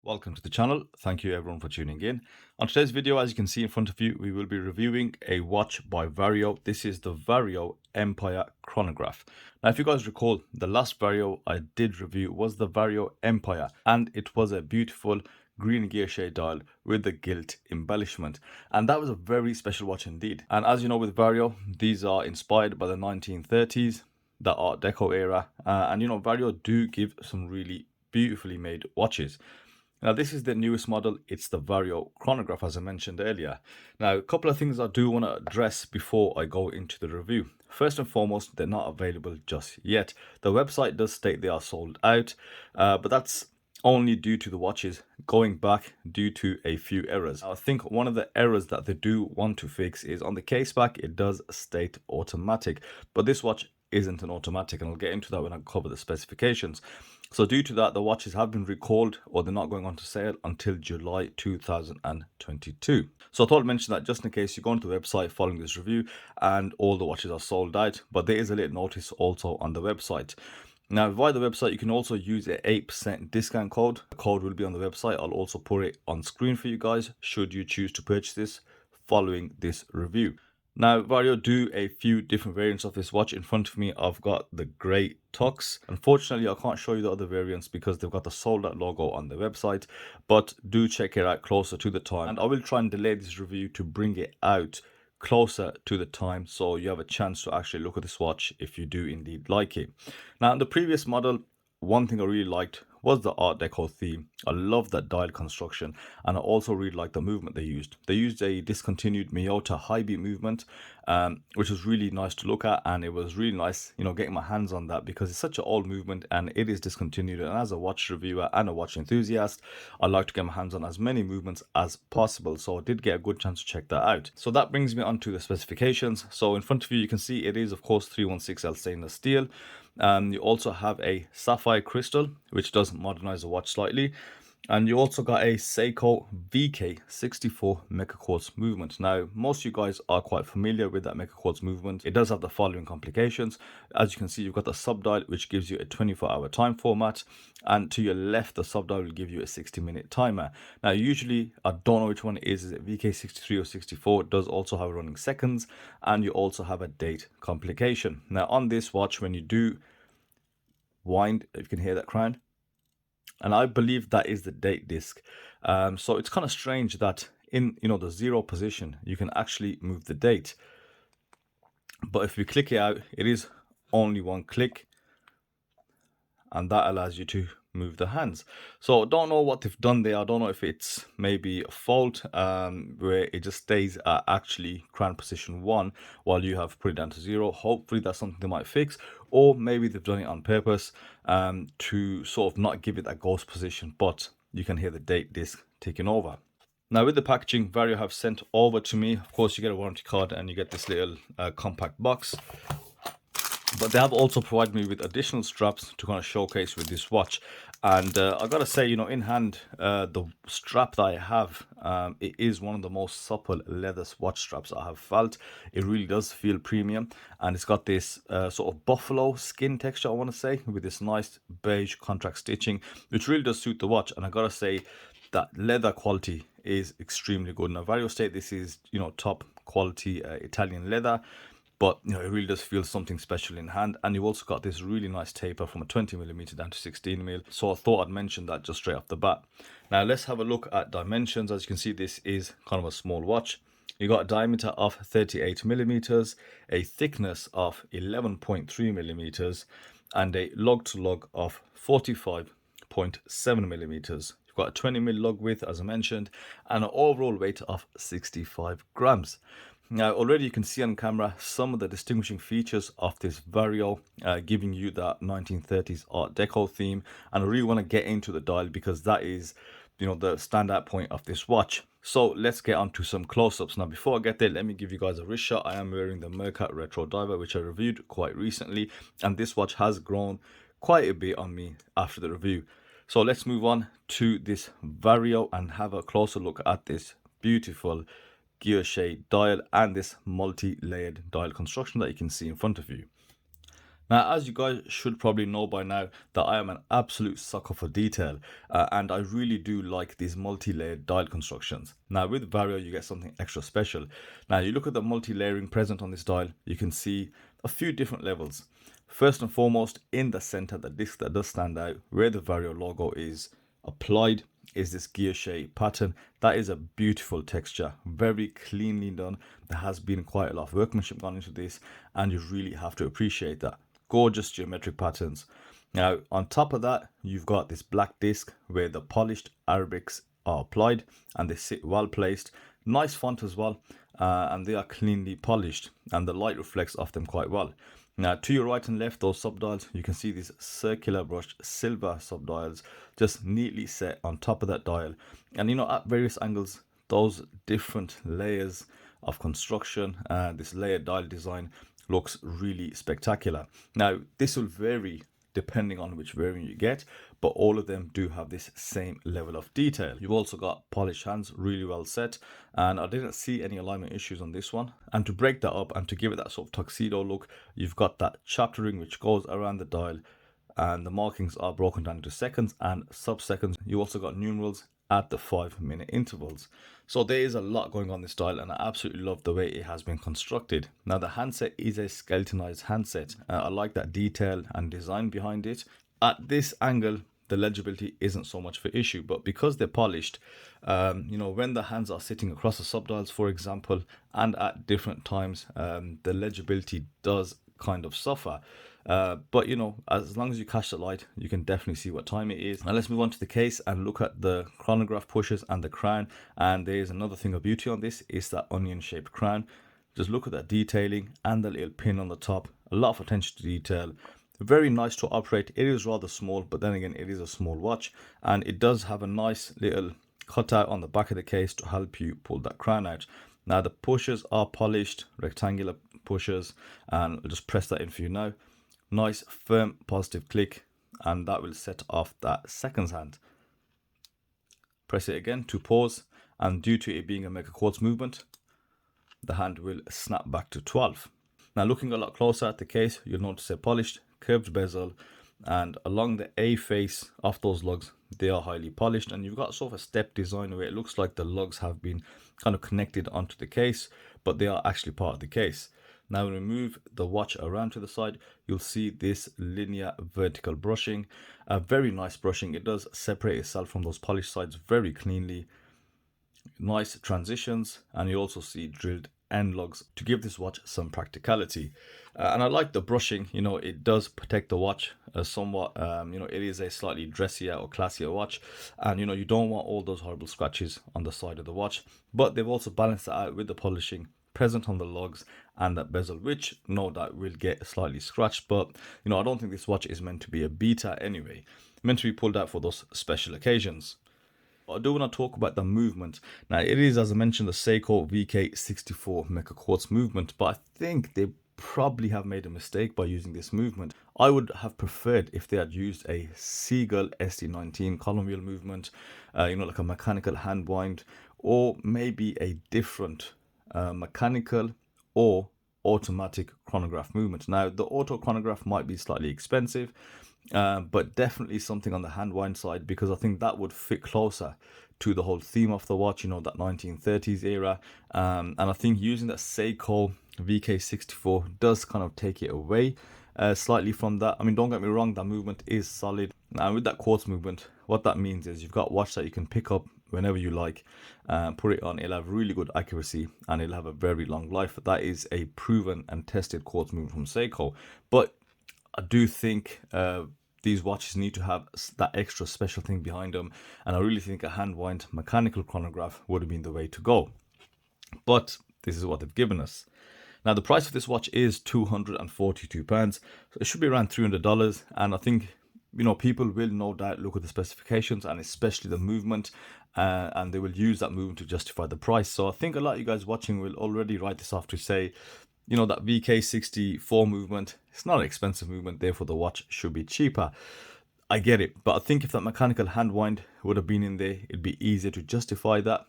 Welcome to the channel. Thank you everyone for tuning in. On today's video, as you can see in front of you, we will be reviewing a watch by Vario. This is the Vario Empire Chronograph. Now, if you guys recall, the last Vario I did review was the Vario Empire, and it was a beautiful green gear shade dial with the gilt embellishment, and that was a very special watch indeed. And as you know, with Vario, these are inspired by the 1930s, the Art Deco era, and Vario do give some really beautifully made watches. Now, this is the newest model. It's the Vario Chronograph, as I mentioned earlier. Now, a couple of things I do want to address before I go into the review. First and foremost, they're not available just yet. The website does state they are sold out, but that's only due to the watches going back due to a few errors. I think one of the errors that they do want to fix is on the case back, it does state automatic, but this watch isn't an automatic, and I'll get into that when I cover the specifications. So due to that, the watches have been recalled, or they're not going on to sale until July 2022. So I thought I'd mention that just in case you go onto the website following this review and all the watches are sold out, but there is a little notice also on the website. Now, via the website, you can also use an 8% discount code. The code will be on the website. I'll also put it on screen for you guys should you choose to purchase this following this review. Now, Vario do a few different variants of this watch. In front of me, I've got the grey Tux. Unfortunately, I can't show you the other variants because they've got the sold out logo on the website, but do check it out closer to the time. And I will try and delay this review to bring it out closer to the time, so you have a chance to actually look at this watch if you do indeed like it. Now, in the previous model, one thing I really liked was the Art Deco theme. I love that dial construction, and I also really like the movement they used. They used a discontinued Miyota high beat movement, which was really nice to look at, and it was really nice, getting my hands on that because it's such an old movement and it is discontinued. And as a watch reviewer and a watch enthusiast, I like to get my hands on as many movements as possible. So I did get a good chance to check that out. So that brings me on to the specifications. So in front of you, you can see it is, of course, 316L stainless steel. You also have a sapphire crystal, which does modernize the watch slightly. And you also got a Seiko VK64 megaquartz movement. Now, most of you guys are quite familiar with that megaquartz movement. It does have the following complications. As you can see, you've got the subdial, which gives you a 24-hour time format. And to your left, the subdial will give you a 60-minute timer. Now, usually, I don't know which one it is it VK63 or 64? It does also have running seconds. And you also have a date complication. Now, on this watch, when you do wind, if you can hear that crown, and I believe that is the date disc. So it's kind of strange that in the 0 position you can actually move the date, but if you click it out, it is only one click, and that allows you to move the hands. So I don't know what they've done there. I don't know if it's maybe a fault where it just stays at actually crown position 1 while you have put it down to 0. Hopefully that's something they might fix, or maybe they've done it on purpose to sort of not give it that ghost position, but you can hear the date disc ticking over. Now, with the packaging, Vario have sent over to me, of course, you get a warranty card and you get this little compact box. But they have also provided me with additional straps to kind of showcase with this watch. And I gotta say, in hand, the strap that I have, it is one of the most supple leather watch straps I have felt. It really does feel premium, and it's got this sort of buffalo skin texture, I want to say, with this nice beige contract stitching, which really does suit the watch. And I gotta say that leather quality is extremely good. Now, Vario state this is top quality Italian leather, but it really does feel something special in hand. And you've also got this really nice taper from a 20mm down to 16mm. So I thought I'd mention that just straight off the bat. Now let's have a look at dimensions. As you can see, this is kind of a small watch. You got a diameter of 38mm, a thickness of 11.3mm, and a lug to lug of 45.7mm. You've got a 20mm lug width, as I mentioned, and an overall weight of 65 grams. Now, already you can see on camera some of the distinguishing features of this Vario, giving you that 1930s Art Deco theme. And I really want to get into the dial because that is, the standout point of this watch. So let's get on to some close-ups. Now, before I get there, let me give you guys a wrist shot. I am wearing the Mercat Retro Diver, which I reviewed quite recently. And this watch has grown quite a bit on me after the review. So let's move on to this Vario and have a closer look at this beautiful gear shade dial and this multi-layered dial construction that you can see in front of you. Now, as you guys should probably know by now, that I am an absolute sucker for detail, and I really do like these multi-layered dial constructions. Now, with Vario, you get something extra special. Now, you look at the multi-layering present on this dial, you can see a few different levels. First and foremost, in the center, the disc that does stand out, where the Vario logo is applied, is this gear shape pattern. That is a beautiful texture, very cleanly done. There has been quite a lot of workmanship gone into this, and you really have to appreciate that. Gorgeous geometric patterns. Now, on top of that, you've got this black disc where the polished Arabics are applied and they sit well placed. Nice font as well, and they are cleanly polished, and the light reflects off them quite well. Now, to your right and left, those subdials, you can see these circular brushed silver subdials just neatly set on top of that dial. And you know, at various angles, those different layers of construction, this layered dial design looks really spectacular. Now, this will vary depending on which variant you get, but all of them do have this same level of detail. You've also got polished hands, really well set, and I didn't see any alignment issues on this one. And to break that up and to give it that sort of tuxedo look, you've got that chaptering which goes around the dial, and the markings are broken down into seconds and sub-seconds. You also got numerals at the 5-minute intervals. So there is a lot going on this dial, and I absolutely love the way it has been constructed. Now, the handset is a skeletonized handset. I like that detail and design behind it. At this angle, the legibility isn't so much for issue, but because they're polished, you know, when the hands are sitting across the subdials, for example, and at different times, the legibility does kind of suffer. But you know, as long as you catch the light, you can definitely see what time it is. Now let's move on to the case and look at the chronograph pushes and the crown. And there's another thing of beauty on this, is that onion shaped crown. Just look at that detailing and the little pin on the top. A lot of attention to detail. Very nice to operate. It is rather small, but then again, it is a small watch, and it does have a nice little cutout on the back of the case to help you pull that crown out. Now the pushers are polished rectangular pushers, and I'll just press that in for you now. Nice firm positive click, and that will set off that seconds hand. Press it again to pause, and due to it being a mega quartz movement, the hand will snap back to 12. Now looking a lot closer at the case, you'll notice they're polished, curved bezel, and along the A face of those lugs, they are highly polished, and you've got sort of a step design where it looks like the lugs have been kind of connected onto the case, but they are actually part of the case. Now when we move the watch around to the side, you'll see this linear vertical brushing, a very nice brushing. It does separate itself from those polished sides very cleanly. Nice transitions, and you also see drilled end lugs to give this watch some practicality. And I like the brushing. You know, it does protect the watch somewhat. You know, it is a slightly dressier or classier watch, and you know, you don't want all those horrible scratches on the side of the watch, but they've also balanced that out with the polishing present on the lugs and that bezel, which no doubt will get slightly scratched. But you know, I don't think this watch is meant to be a beta anyway, meant to be pulled out for those special occasions. I do want to talk about the movement. Now it is, as I mentioned, the Seiko VK64 Mecha Quartz movement, but I think they probably have made a mistake by using this movement. I would have preferred if they had used a Seagull SD19 column wheel movement, you know, like a mechanical hand wind, or maybe a different mechanical or automatic chronograph movement. Now the auto chronograph might be slightly expensive, but definitely something on the hand wind side, because I think that would fit closer to the whole theme of the watch, you know, that 1930s era. And I think using that Seiko VK64 does kind of take it away slightly from that. I mean, don't get me wrong, that movement is solid. And with that quartz movement, what that means is you've got a watch that you can pick up whenever you like, put it on, it'll have really good accuracy and it'll have a very long life. That is a proven and tested quartz movement from Seiko. But I do think these watches need to have that extra special thing behind them, and I really think a hand wind mechanical chronograph would have been the way to go. But this is what they've given us. Now the price of this watch is £242, so it should be around $300, and I think, you know, people will no doubt look at the specifications and especially the movement, and they will use that movement to justify the price. So I think a lot of you guys watching will already write this off to say, you know, that VK64 movement, it's not an expensive movement, therefore the watch should be cheaper. I get it, but I think if that mechanical hand wind would have been in there, it'd be easier to justify that,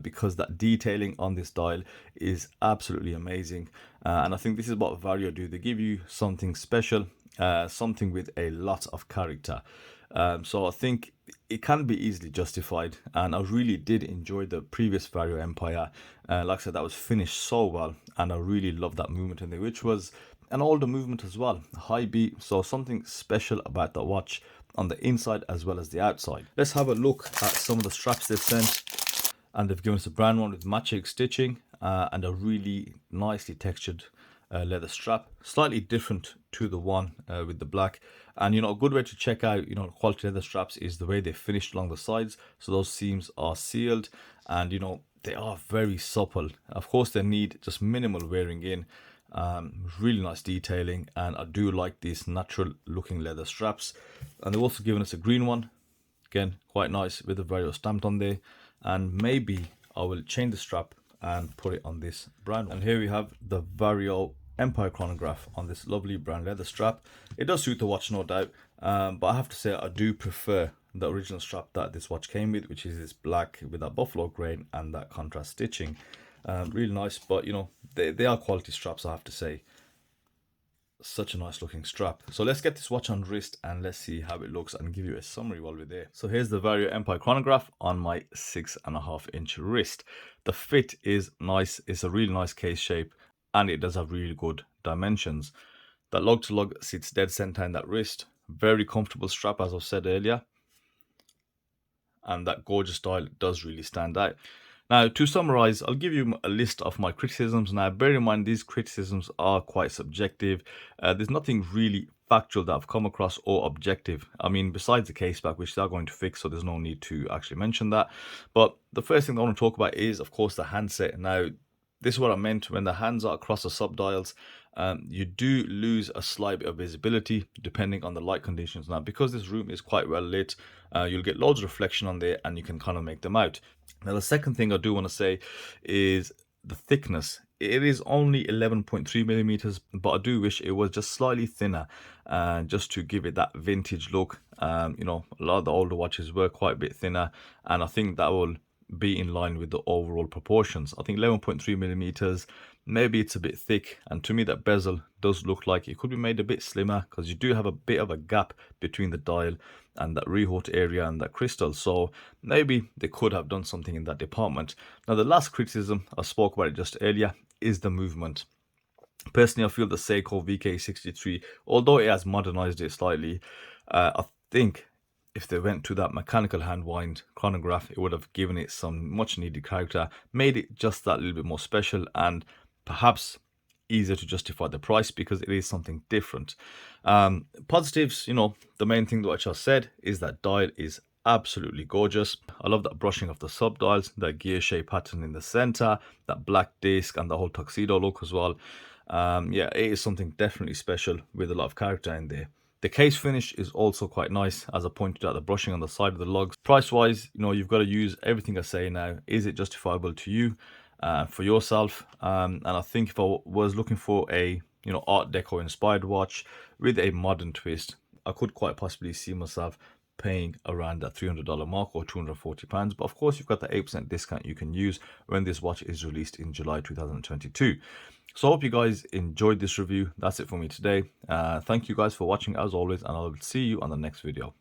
because that detailing on this dial is absolutely amazing. And I think this is what Vario do. They give you something special something with a lot of character. So I think it can be easily justified, and I really did enjoy the previous Vario Empire. Like I said, that was finished so well, and I really loved that movement in there, which was an older movement as well, high beat. So something special about the watch on the inside as well as the outside. Let's have a look at some of the straps they've sent, and they've given us a brand one with matching stitching and a really nicely textured leather strap, slightly different to the one with the black. And a good way to check out quality leather straps is the way they finished along the sides. So those seams are sealed, and they are very supple. Of course, they need just minimal wearing in. Really nice detailing, and I do like these natural looking leather straps. And they've also given us a green one, again quite nice, with the Vario stamped on there. And maybe I will change the strap and put it on this brand. And here we have the Vario Empire Chronograph on this lovely brown leather strap. It does suit the watch, no doubt, but I have to say I do prefer the original strap that this watch came with, which is this black with that buffalo grain and that contrast stitching. Really nice, but they are quality straps, I have to say. Such a nice looking strap. So let's get this watch on wrist and let's see how it looks and give you a summary while we're there. So here's the Vario Empire Chronograph on my 6.5-inch wrist. The fit is nice. It's a really nice case shape, and it does have really good dimensions. That lug to lug sits dead center in that wrist. Very comfortable strap, as I've said earlier, and that gorgeous style does really stand out. Now, to summarize, I'll give you a list of my criticisms. Now, bear in mind, these criticisms are quite subjective. There's nothing really factual that I've come across or objective. I mean, besides the case back, which they're going to fix, so there's no need to actually mention that. But the first thing I want to talk about is, of course, the handset. Now, this is what I meant when the hands are across the subdials. You do lose a slight bit of visibility depending on the light conditions. Now, because this room is quite well lit, you'll get loads of reflection on there and you can kind of make them out. Now, the second thing I do want to say is the thickness. It is only 11.3 millimeters, but I do wish it was just slightly thinner, just to give it that vintage look. A lot of the older watches were quite a bit thinner, and I think that will be in line with the overall proportions. I think 11.3 millimeters, maybe it's a bit thick, and to me that bezel does look like it could be made a bit slimmer, because you do have a bit of a gap between the dial and that rehaut area and that crystal. So maybe they could have done something in that department. Now, the last criticism, I spoke about it just earlier, is the movement. Personally, I feel the Seiko VK63, although it has modernized it slightly, I think if they went to that mechanical hand wind chronograph, it would have given it some much needed character, made it just that little bit more special, and perhaps easier to justify the price because it is something different. Positives, the main thing that I just said is that dial is absolutely gorgeous. I love that brushing of the subdials, that gear shape pattern in the center, that black disc, and the whole tuxedo look as well. Yeah, it is something definitely special with a lot of character in there. The case finish is also quite nice, as I pointed out, the brushing on the side of the lugs. Price wise, you've got to use everything I say now. Is it justifiable to you, for yourself? And I think if I was looking for a Art Deco inspired watch with a modern twist, I could quite possibly see myself paying around that $300 mark or £240. But of course, you've got the 8% discount you can use when this watch is released in July 2022. So I hope you guys enjoyed this review. That's it for me today. Thank you guys for watching as always, and I'll see you on the next video.